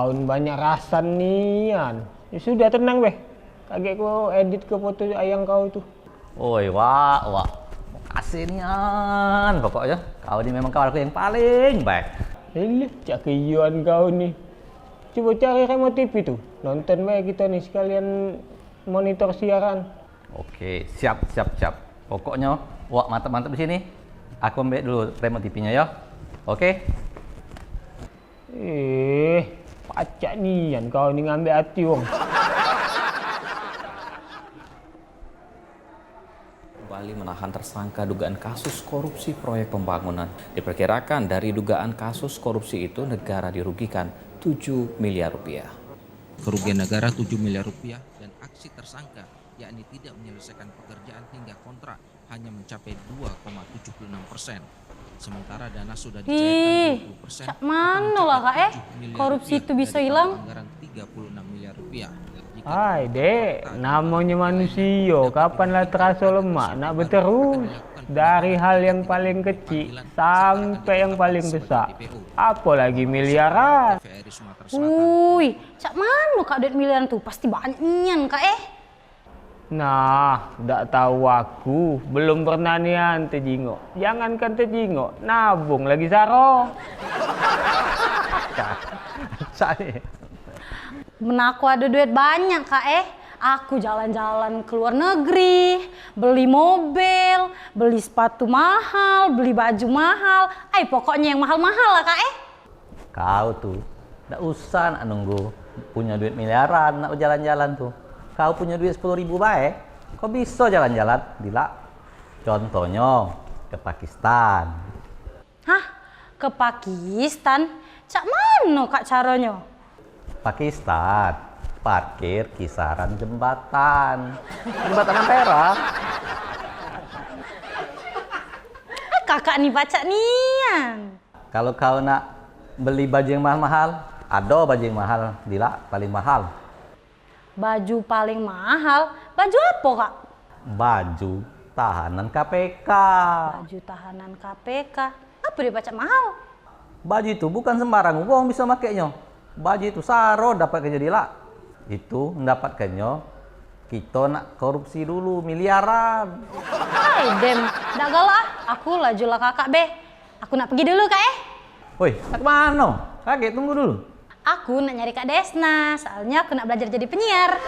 Kau banyak rasa nian. Ya sudah tenang beh. Kaget kau edit ke foto ayang kau itu. Oi, Wak. Makasih nian. Pokoknya kau ini memang kawan aku yang paling baik. Cak keyuan kau nih. Coba cari remote TV tuh. Nonton baik kita nih sekalian monitor siaran. Oke, siap. Pokoknya Wak mantap di sini. Aku ambil dulu remote TV-nya ya. Oke. Pacak nian kau ni ngambil hati wong. Kembali menahan tersangka dugaan kasus korupsi proyek pembangunan. Diperkirakan dari dugaan kasus korupsi itu negara dirugikan 7 miliar rupiah. Kerugian negara 7 miliar rupiah dan aksi tersangka yakni tidak menyelesaikan pekerjaan hingga kontrak hanya mencapai 2,76%. Sementara dana sudah dicairkan 20%. Cak mana lah kak korupsi itu bisa hilang? Anggaran 36 miliar rupiah. Hai dek, namanya manusia, kapanlah terasa lemak, nak berterus. Dari hal yang paling kecil sampai yang paling besar. Apalagi miliaran. Cak mana kak duit miliaran tuh? Pasti banyak nian kak Nah, tak tahu aku, belum pernah nian terjingok. Jangankan terjingok, nabung lagi saro. Menaku ada duit banyak kak Aku jalan-jalan ke luar negeri, beli mobil, beli sepatu mahal, beli baju mahal. Pokoknya yang mahal-mahal lah kak Kau tuh, nggak usah nak nunggu punya duit miliaran nak jalan-jalan tuh. Kau punya duit 10.000 baik, kau bisa jalan-jalan, Dila. Contohnya ke Pakistan. Hah? Ke Pakistan? Cak mana kak caranya? Pakistan, parkir kisaran jembatan Ampera. Kakak nih baca nian. Kalau kau nak beli baju yang mahal-mahal, ada baju yang mahal, Dila, paling mahal. Baju paling mahal? Baju apa kak? Baju tahanan KPK. Baju tahanan KPK? Apa dia baca mahal? Baju itu bukan sembarang uang bisa makainya. Baju itu saro dapat kerja Dila. Itu mendapatkannya kita nak korupsi dulu miliaran. Hai dem, dak galak. Aku lajulah kakak be. Aku nak pergi dulu kak Woi, nak kemana? Kaget, tunggu dulu. Aku nak nyari Kak Desna, soalnya aku nak belajar jadi penyiar.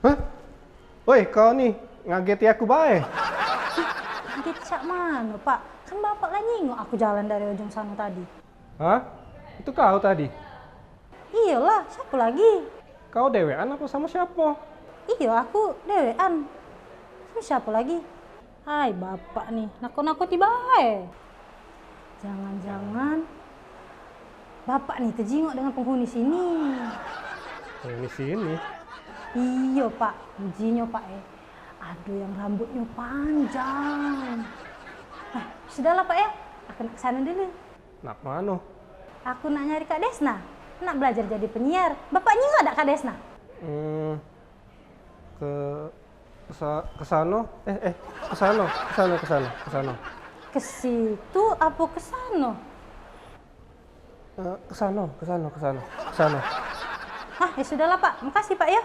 Hah? Woi, kau nih ngageti aku bae. Ngaget cak mana pak? Kan bapak lah nyingok aku jalan dari ujung sana tadi. Hah? Itu kau tadi? Iyalah, siapa lagi? Kau dewean apa sama siapa? Iya, aku dewean. Sama siapa lagi? Hai bapak nih, nakut-nakuti bae. Jangan-jangan bapak nih terjingok dengan penghuni sini. Di sini. Iya pak, ujinya pak Aduh yang rambutnya panjang. Sudahlah pak aku nak kesana dulu. Nak mana? Aku nak nyari Kak Desna, nak belajar jadi penyiar. Bapaknya nggak ada Kak Desna? Ke kesano. Kesano. Ke situ apa ke sana? Kesano. Hah, ya sudahlah Pak. Makasih Pak ya.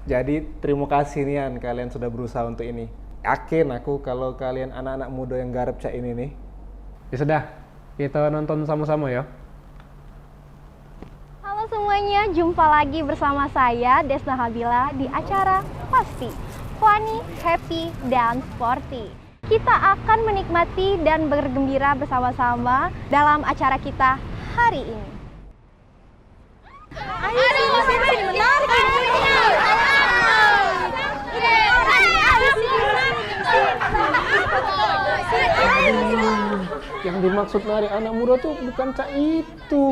Jadi terima kasih Nian kalian sudah berusaha untuk ini. Yakin aku kalau kalian anak-anak muda yang garap cak ini nih. Ya sudah, kita nonton sama-sama ya. Halo semuanya, jumpa lagi bersama saya Desna Habila di acara Pasti Funny, Happy, dan Sporty. Kita akan menikmati dan bergembira bersama-sama dalam acara kita hari ini. Aduh, sini menarik Yang dimaksud narik anak muda tuh bukan cak itu.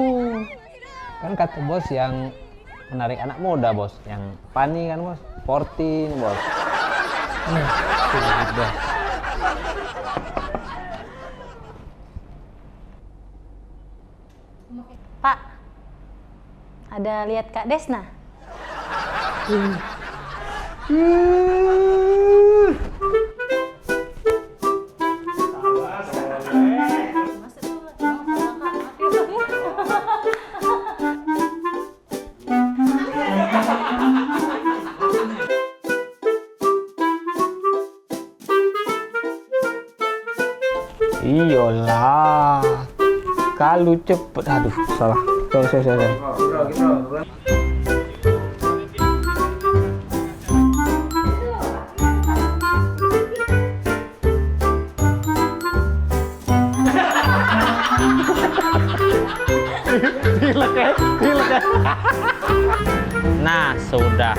Kan kata bos yang menarik anak muda bos, yang funny kan bos, sporty nih bos. Sudah. Pak, ada lihat Kak Desna? Iyalah. Kalau cepet, aduh salah. Sorry. Nah, sudah.